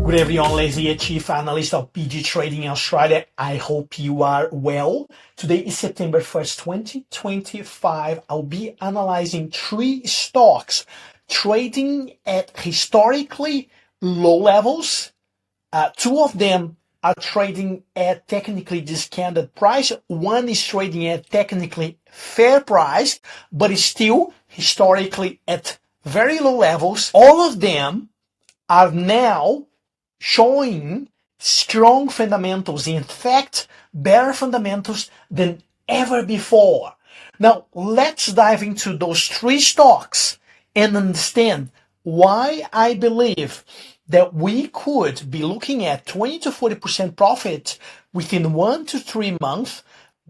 Good everyone, Les here, Chief Analyst of PG Trading in Australia. I hope you are well. Today is September 1st, 2025. I'll be analyzing 3 stocks trading at historically low levels. 2 of them are trading at technically discounted price. 1 is trading at technically fair price, but is still historically at very low levels. All of them are now showing strong fundamentals. In fact, better fundamentals than ever before. Now, let's dive into those 3 stocks and understand why I believe that we could be looking at 20 to 40% profit within 1 to 3 months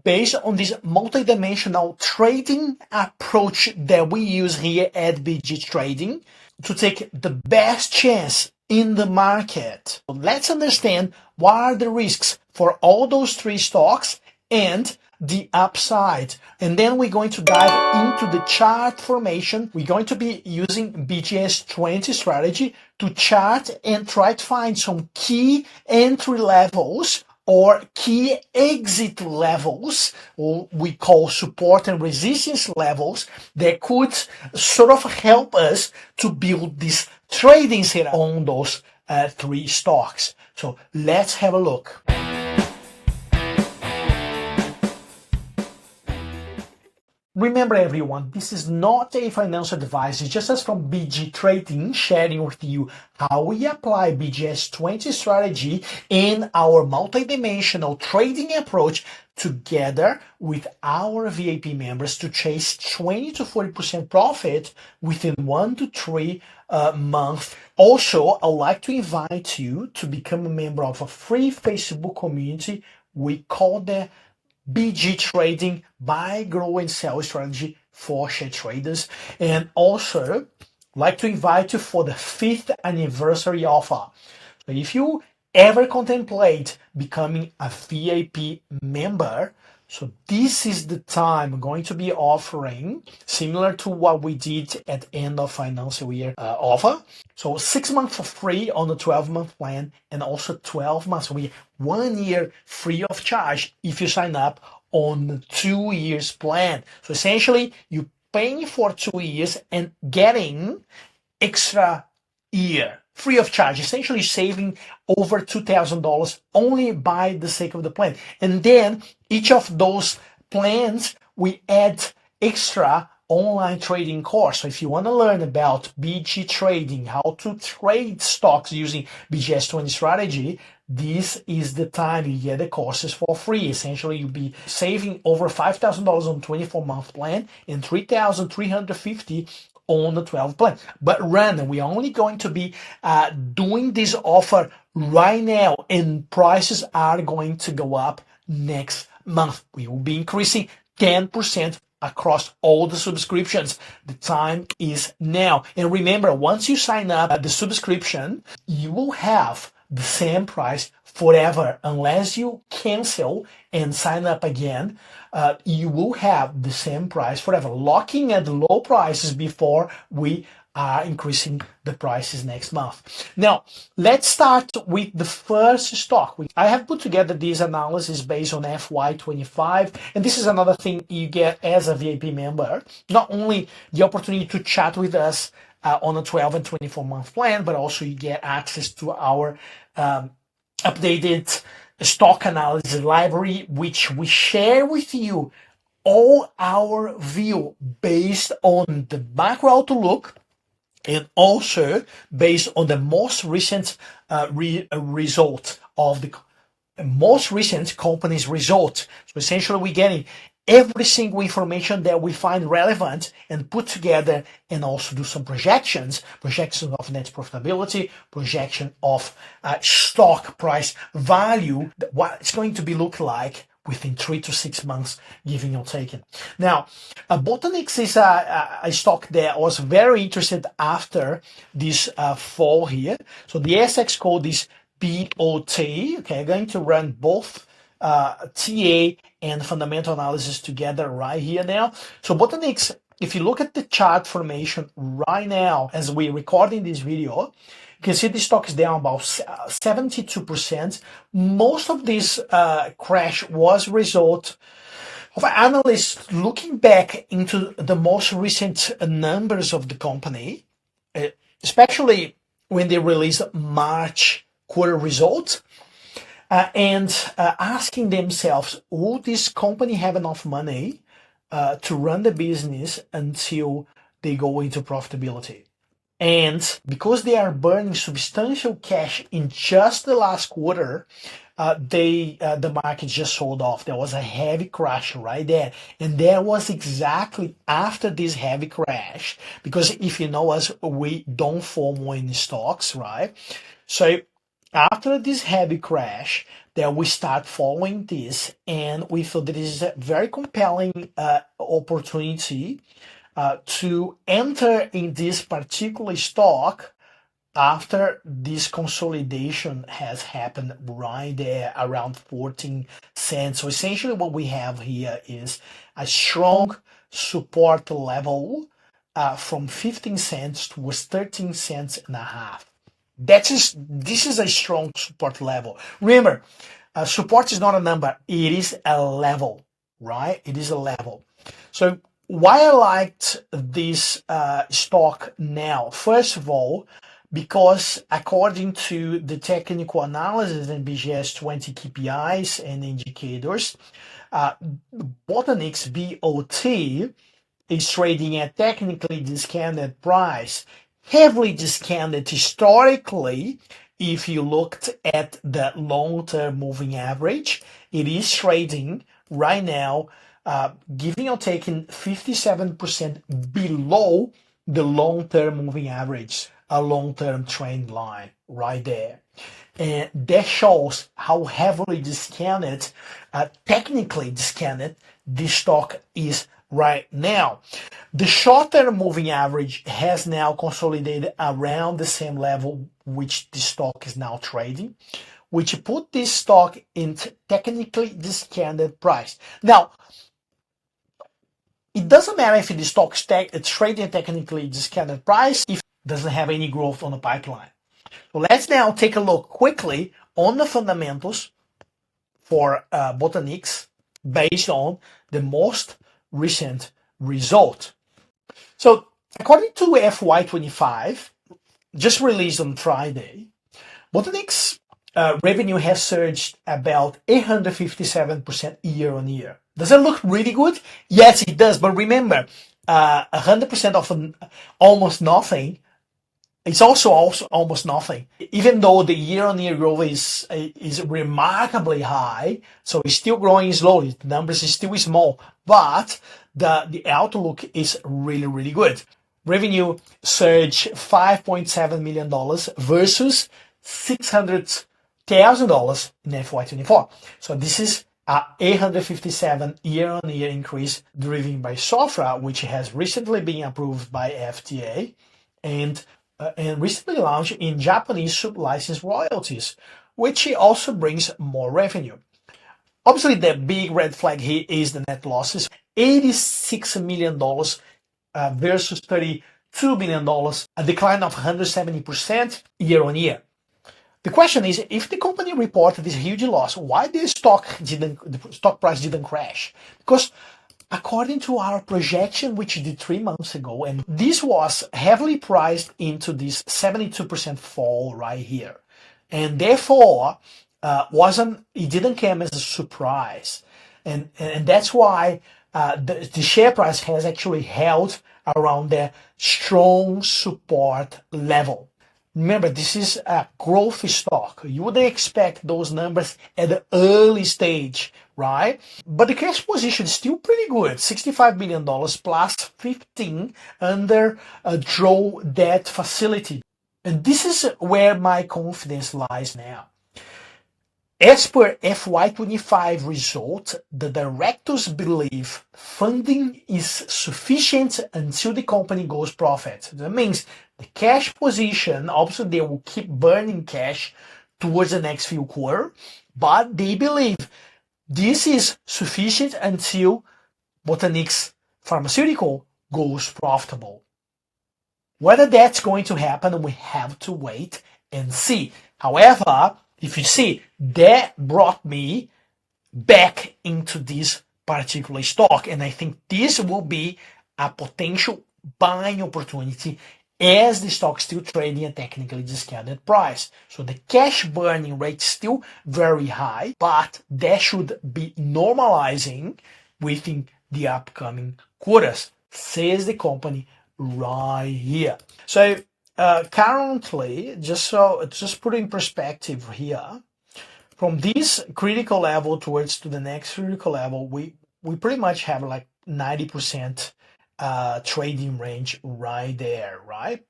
based on this multidimensional trading approach that we use here at BG Trading to take the best chance in the market. Let's understand what are the risks for all those 3 stocks and the upside. And then we're going to dive into the chart formation. We're going to be using BGS20 strategy to chart and try to find some key entry levels or key exit levels, or we call support and resistance levels, that could sort of help us to build this trading setup on those 3 stocks. So let's have a look. Remember everyone, this is not a financial advice, it's just us from BG Trading sharing with you how we apply BGS20 strategy in our multidimensional trading approach together with our VIP members to chase 20 to 40% profit within 1 to 3 months. Also, I'd like to invite you to become a member of a free Facebook community. We call the BG Trading Buy, Grow and Sell Strategy for share traders. And also like to invite you for the 5th anniversary offer. So if you ever contemplate becoming a VIP member, so this is the time I'm going to be offering, similar to what we did at end of financial year offer. So 6 months for free on the 12-month plan, and also 12 months with 1 year free of charge if you sign up on the 2 years plan. So essentially, you're paying for 2 years and getting extra year free of charge, essentially saving over $2,000 only by the sake of the plan. And then each of those plans, we add extra online trading course. So if you want to learn about BG Trading, how to trade stocks using BGS20 strategy, this is the time you get the courses for free. Essentially, you'll be saving over $5,000 on 24-month plan and $3,350 on the 12 plan. But run, we're only going to be doing this offer right now, and prices are going to go up next month. We will be increasing 10% across all the subscriptions. The time is now. And remember, once you sign up at the subscription, you will have the same price forever. Unless you cancel and sign up again, you will have the same price forever, locking at low prices before we are increasing the prices next month. Now, let's start with the first stock. I have put together this analysis based on FY25, and this is another thing you get as a VIP member. Not only the opportunity to chat with us on a 12 and 24-month plan, but also you get access to our updated stock analysis library, which we share with you all our view based on the macro outlook and also based on the most recent result of the most recent company's result. So essentially, we're getting every single information that we find relevant and put together, and also do some projections of net profitability, projection of stock price value, what it's going to be look like within 3 to 6 months, giving or taking. Now, Botanix is a stock that I was very interested after this fall here. So the ASX code is BOT. Okay, I'm going to run both TA and fundamental analysis together right here now. So Botanix if you look at the chart formation right now, as we're recording this video, you can see the stock is down about 72%. Most of this crash was a result of analysts looking back into the most recent numbers of the company, especially when they released March quarter results, and asking themselves, will this company have enough money to run the business until they go into profitability? And because they are burning substantial cash in just the last quarter, the market just sold off. There was a heavy crash right there. And that was exactly after this heavy crash, because if you know us, we don't form in stocks, right? So after this heavy crash, then we start following this, and we thought that this is a very compelling opportunity to enter in this particular stock after this consolidation has happened right there around 14 cents. So essentially what we have here is a strong support level from 15 cents towards 13 cents and a half. This is a strong support level. Remember, support is not a number, it is a level, right? It is a level. So why I liked this stock now? First of all, because according to the technical analysis and BGS 20 KPIs and indicators, Botanix BOT is trading at technically discounted price, heavily discounted historically. If you looked at the long-term moving average, it is trading right now giving or taking 57% below the long-term moving average, a long-term trend line right there. And that shows how heavily discounted, technically discounted, this stock is right now. The short-term moving average has now consolidated around the same level which the stock is now trading, which put this stock in technically discounted price. Now, it doesn't matter if the stock is trading at technically discounted price if it doesn't have any growth on the pipeline. So let's now take a look quickly on the fundamentals for Botanix based on the most recent result. So according to FY25, just released on Friday, Botanix revenue has surged about 857% year on year. Does it look really good? Yes, it does. But remember, 100% of almost nothing, it's also almost nothing. Even though the year-on-year growth is remarkably high, so it's still growing slowly. The numbers is still small, but the outlook is really, really good. Revenue surged $5.7 million versus $600,000 in FY24. So this is a 857 year-on-year increase driven by Sofra, which has recently been approved by FDA and recently launched in Japanese sub-license royalties, which also brings more revenue. Obviously, the big red flag here is the net losses, $86 million versus $32 million, a decline of 170% year-on-year. The question is, if the company reported this huge loss, why the stock price didn't crash? Because according to our projection, which we did 3 months ago, and this was heavily priced into this 72% fall right here, and therefore it didn't come as a surprise, and that's why the share price has actually held around the strong support level. Remember, this is a growth stock. You wouldn't expect those numbers at the early stage, right? But the cash position is still pretty good, $65 million plus 15 under a draw debt facility. And this is where my confidence lies now. As per FY25 result, the directors believe funding is sufficient until the company goes profit. That means the cash position, obviously they will keep burning cash towards the next few quarters, but they believe this is sufficient until Botanix Pharmaceutical goes profitable. Whether that's going to happen, we have to wait and see. However, if you see, that brought me back into this particular stock, and I think this will be a potential buying opportunity as the stock still trading at technically discounted price. So the cash burning rate is still very high, but that should be normalizing within the upcoming quarters, says the company right here. So currently, just put in perspective here, from this critical level towards to the next critical level, we pretty much have like 90% trading range right there, right?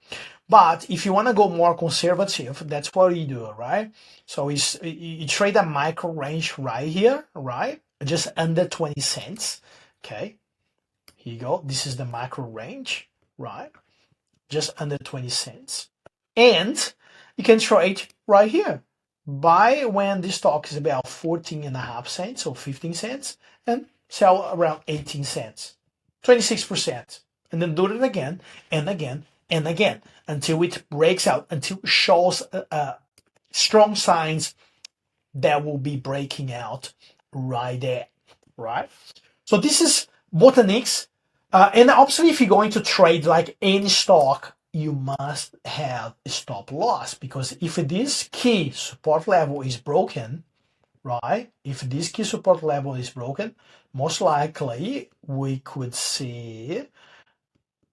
But if you want to go more conservative, that's what you do, right? So you trade a micro range right here, right? Just under 20 cents. Okay, here you go. This is the macro range, right? Just under 20 cents. And you can trade right here. Buy when the stock is about 14.5 cents or 15 cents and sell around 18 cents, 26%. And then do it again and again and again until it breaks out, until it shows strong signs that will be breaking out right there, right? So this is Botanix. And obviously, if you're going to trade like any stock, you must have a stop loss, because if this key support level is broken, right? If this key support level is broken, most likely we could see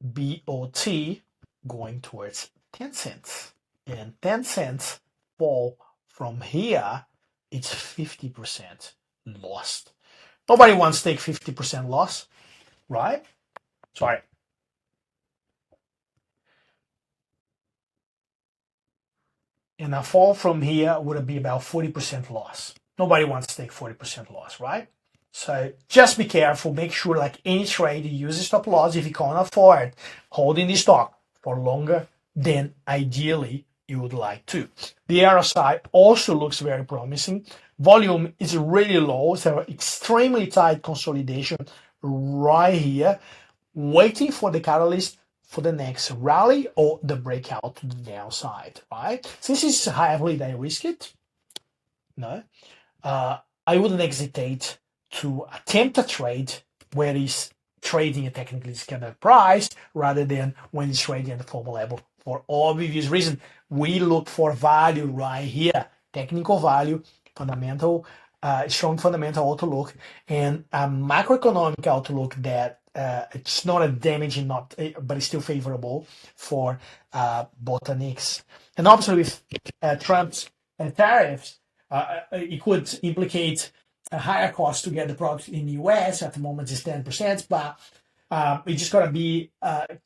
BOT going towards 10 cents. And 10 cents fall from here, it's 50% lost. Nobody wants to take 50% loss, right? Sorry. And a fall from here would be about 40% loss. Nobody wants to take 40% loss, right? So just be careful. Make sure, like any trade, you use a stop loss if you can't afford holding the stock for longer than ideally you would like to. The RSI also looks very promising. Volume is really low, so extremely tight consolidation right here, waiting for the catalyst for the next rally or the breakout to the downside, right? Since it's heavily de-risked, no, I wouldn't hesitate to attempt a trade where it's trading a technically discounted price rather than when it's trading at the formal level. For obvious reason, we look for value right here, technical value, fundamental, strong fundamental outlook, and a macroeconomic outlook that it's not a damaging, but it's still favorable for Botanix. And obviously with Trump's tariffs, it could implicate a higher cost to get the product in the US. At the moment it's 10%, but we just gotta be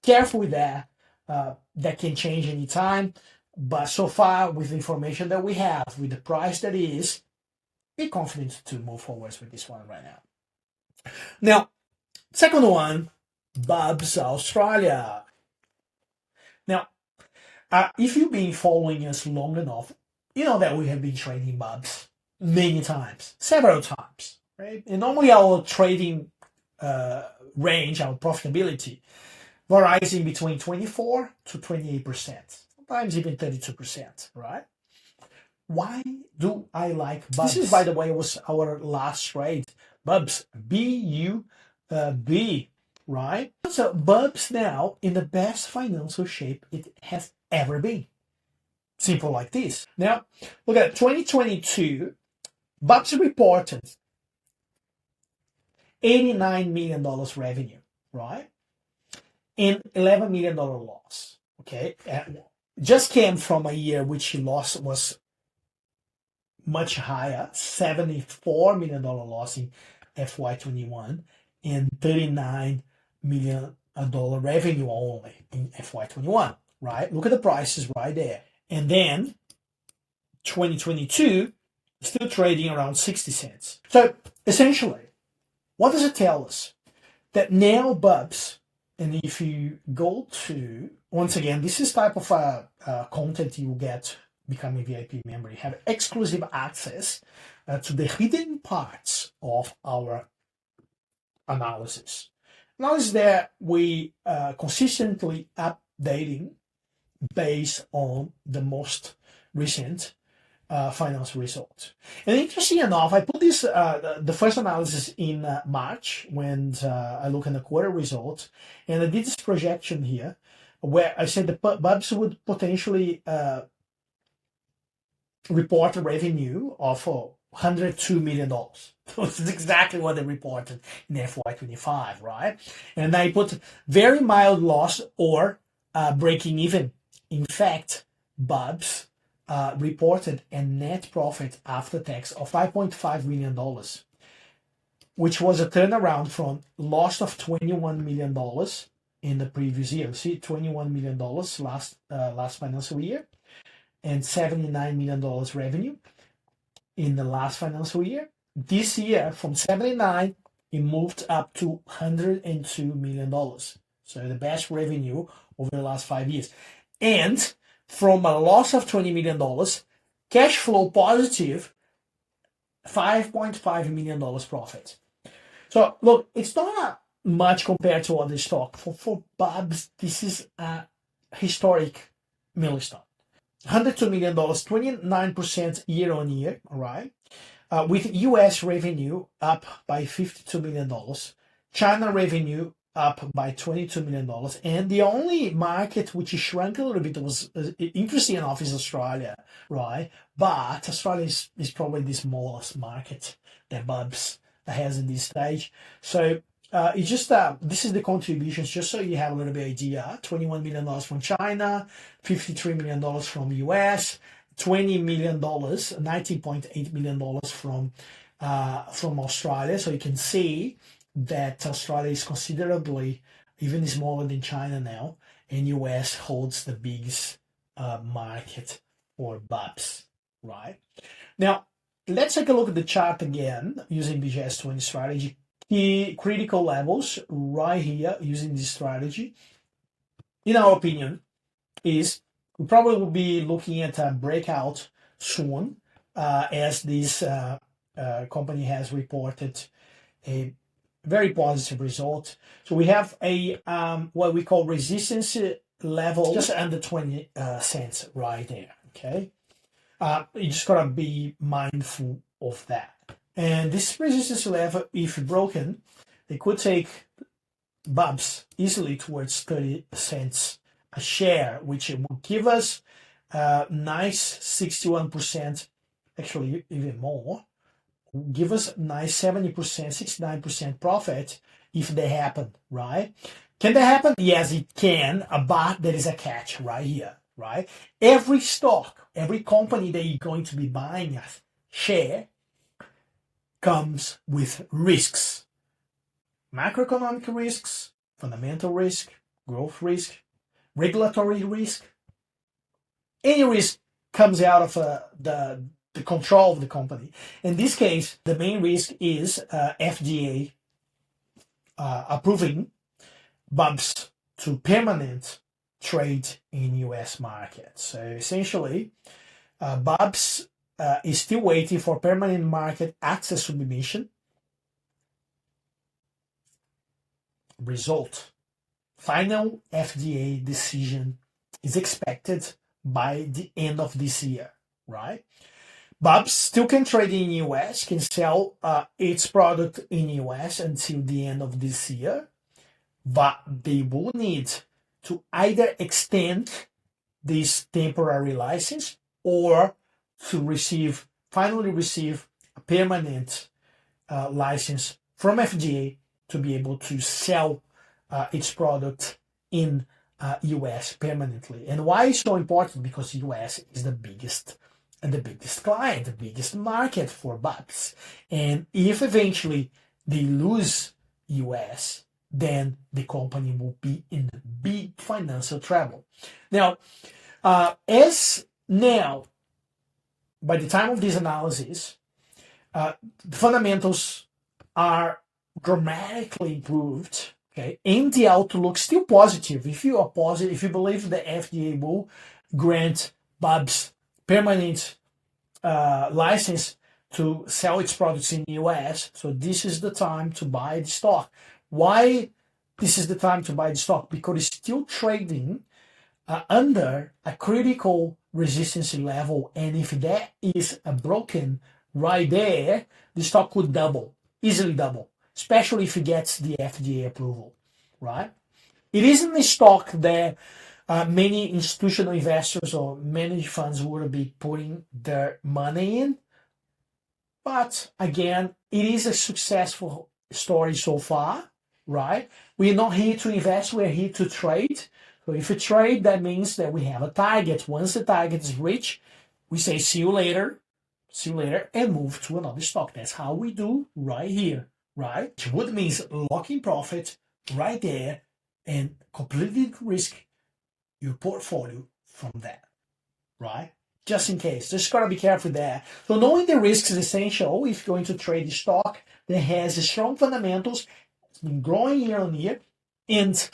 careful with that. That can change anytime. But so far, with the information that we have, with the price that it is, we're confident to move forward with this one right now. Now, second one, BUBs Australia. Now, if you've been following us long enough, you know that we have been trading BUBs many times, several times, right? And normally our trading range, our profitability, varies in between 24 to 28%, sometimes even 32%, right? Why do I like BUBs? This is, by the way, was our last trade. BUBs, B-U-B, right? So BUBs now in the best financial shape it has ever been. Simple like this. Now, look at 2022, BUBs reported $89 million revenue, right? And $11 million loss, okay? Just came from a year which loss was much higher, $74 million loss in FY21 and $39 million revenue only in FY21, right? Look at the prices right there. And then 2022, still trading around 60 cents. So essentially, what does it tell us? That now BUBs, and if you go to, once again, this is type of content you get becoming VIP member. You have exclusive access to the hidden parts of our analysis. Analysis that we consistently updating based on the most recent financial results. And interesting enough, I put this the first analysis in March when I look at the quarter results, and I did this projection here where I said the BUBs would potentially report a revenue of $102 million. This is exactly what they reported in FY25, right? And I put very mild loss or breaking even. In fact, BUBs reported a net profit after tax of $5.5 million, which was a turnaround from loss of $21 million in the previous year. See, $21 million last financial year, and $79 million revenue in the last financial year. This year, from 79, it moved up to $102 million. So the best revenue over the last 5 years. And from a loss of $20 million, cash flow positive, $5.5 million profit. So look, it's not much compared to other stock. For BUBs, this is a historic milestone. $102 million, 29% year on year, all right? With US revenue up by $52 million, China revenue up by $22 million, and the only market which shrunk a little bit was, interesting enough, is Australia, right? But Australia is probably the smallest market that BUBs has in this stage. So it's just this is the contributions, just so you have a little bit of idea. $21 million from China, $53 million from US, $20 million, $19.8 million from Australia. So you can see that Australia is considerably even smaller than China now, and US holds the biggest market for BUBs, right? Now, let's take a look at the chart again using BGS 20 strategy. Key critical levels right here using this strategy, in our opinion, is we probably will be looking at a breakout soon, as this company has reported a very positive result. So we have a what we call resistance level just under 20 cents right there. Okay, you just gotta be mindful of that. And this resistance level, if broken, it could take BUBs easily towards 30 cents a share, which will give us a nice 61%, actually even more, give us a nice 70%, 69% profit if they happen, right? Can they happen? Yes, it can, but there is a catch right here, right? Every stock, every company that you're going to be buying a share comes with risks. Macroeconomic risks, fundamental risk, growth risk, regulatory risk. Any risk comes out of the control of the company. In this case, the main risk is FDA approving BUBs to permanent trade in US markets. So essentially, BUBs is still waiting for permanent market access submission. Result. Final FDA decision is expected by the end of this year, right? BUBs still can trade in US, can sell its product in US until the end of this year, but they will need to either extend this temporary license or to finally receive a permanent license from FDA to be able to sell its product in US permanently. And why is so important? Because US is the biggest client, the biggest market for BUBs. And if eventually they lose US, then the company will be in big financial trouble. Now, by the time of this analysis, the fundamentals are dramatically improved. Okay, and the outlook still positive. If you are positive, if you believe the FDA will grant BUBs permanent license to sell its products in the US, so this is the time to buy the stock. Why this is the time to buy the stock because it's still trading under a critical resistance level, and if that is broken right there, the stock could double, easily double, especially if it gets the FDA approval, right? It isn't a stock that many institutional investors or many funds would be putting their money in, but again, it is a successful story so far, right? We're not here to invest, we're here to trade. So if we trade, that means that we have a target. Once the target is reached, we say see you later, and move to another stock. That's how we do right here, right? Which means locking profit right there and completely risk your portfolio from that, right? Just in case. Just gotta be careful there. So knowing the risks is essential if you're going to trade a stock that has strong fundamentals, it's been growing year on year, and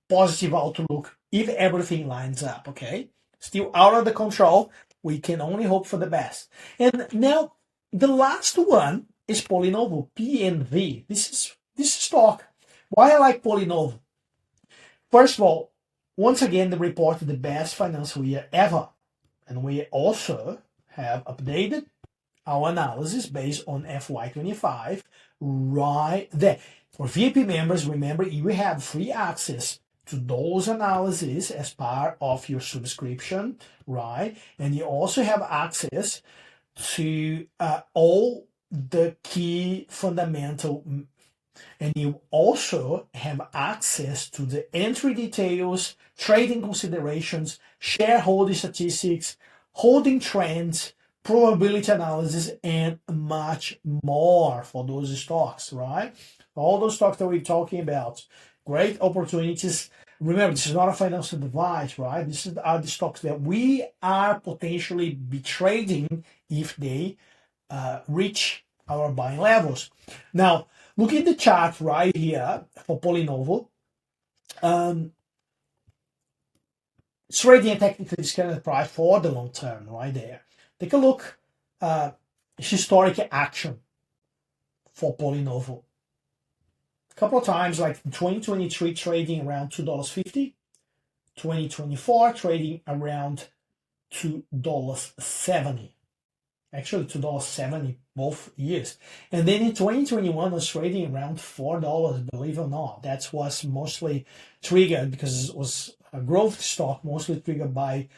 positive outlook if everything lines up, okay? Still out of the control. We can only hope for the best. And now the last one is Polynovo, PNV. This stock. Why I like Polynovo? First of all, once again, they reported the best financial year ever. And we also have updated our analysis based on FY25 right there. For VIP members, remember you have free access to those analyses as part of your subscription, right? And you also have access to all the key fundamental, and you also have access to the entry details, trading considerations, shareholder statistics, holding trends, probability analysis, and much more for those stocks, right? All those stocks that we're talking about, great opportunities. Remember, this is not a financial advice, right? These are the stocks that we are potentially be trading if they reach our buying levels. Now, look at the chart right here for Polynovo. It's trading a technically discounted price for the long term, right there. Take a look, historic action for Polynovo. A couple of times, like 2023 trading around $2.50, 2024 trading around $2.70. Actually, $2.70 both years. And then in 2021 was trading around $4, believe it or not. That was mostly triggered because it was a growth stock, mostly triggered by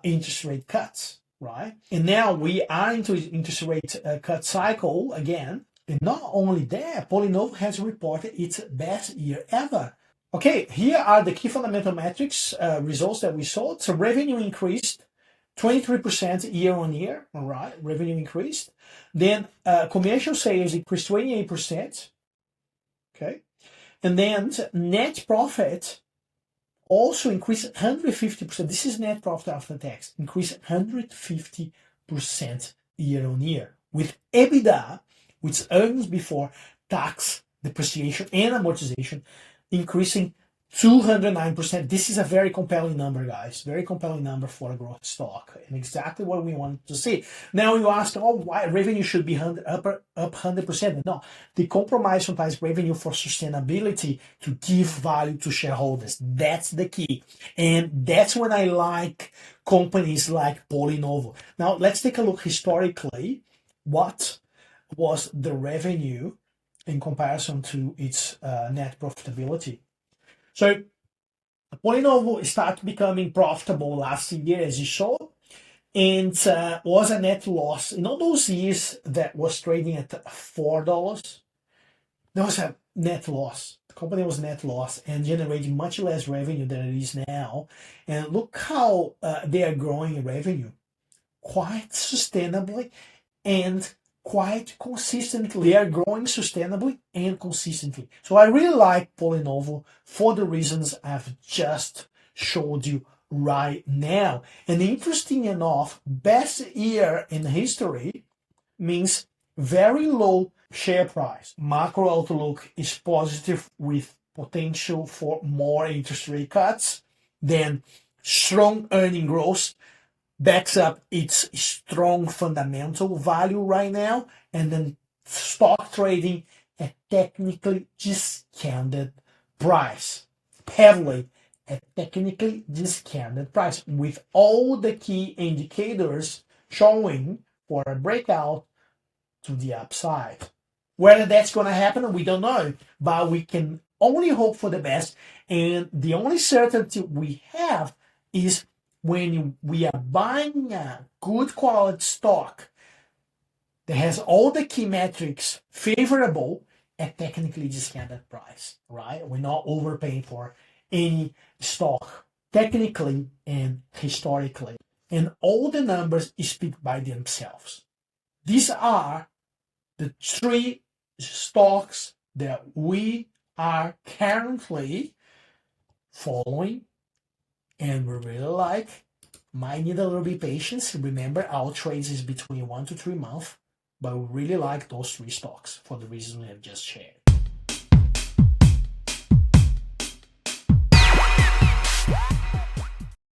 interest rate cuts, right? And now we are into interest rate cut cycle again. And not only that, Polynovo has reported its best year ever. Okay, here are the key fundamental metrics results that we saw. So revenue increased 23% year on year, all right, revenue increased. Then commercial sales increased 28%, okay? And then net profit also increased 150%. This is net profit after tax, increased 150% year on year. With EBITDA, which earnings before tax, depreciation, and amortization, increasing 209%. This is a very compelling number, guys. Very compelling number for a growth stock, and exactly what we want to see. Now you ask, oh, why revenue should be up 100%? No, they compromise sometimes revenue for sustainability to give value to shareholders. That's the key, and that's when I like companies like Polynovo. Now let's take a look historically. What was the revenue in comparison to its net profitability? So Polynovo started becoming profitable last year, as you saw, and was a net loss. In all those years that was trading at $4, there was a net loss. The company was net loss and generating much less revenue than it is now. And look how they are growing in revenue quite sustainably and quite consistently. They are growing sustainably and consistently. So I really like Polynovo for the reasons I've just showed you right now. And interesting enough, best year in history means very low share price. Macro outlook is positive with potential for more interest rate cuts. Then strong earning growth backs up its strong fundamental value right now, and then stock trading at technically discounted price heavily at technically discounted price with all the key indicators showing for a breakout to the upside. Whether that's going to happen, we don't know, but we can only hope for the best. And the only certainty we have is when we are buying a good quality stock that has all the key metrics favorable at technically discounted price, right? We're not overpaying for any stock technically and historically. And all the numbers speak by themselves. These are the three stocks that we are currently following and we really like. Might need a little bit of patience. Remember, our trades is between 1 to 3 months, but we really like those three stocks for the reasons we have just shared.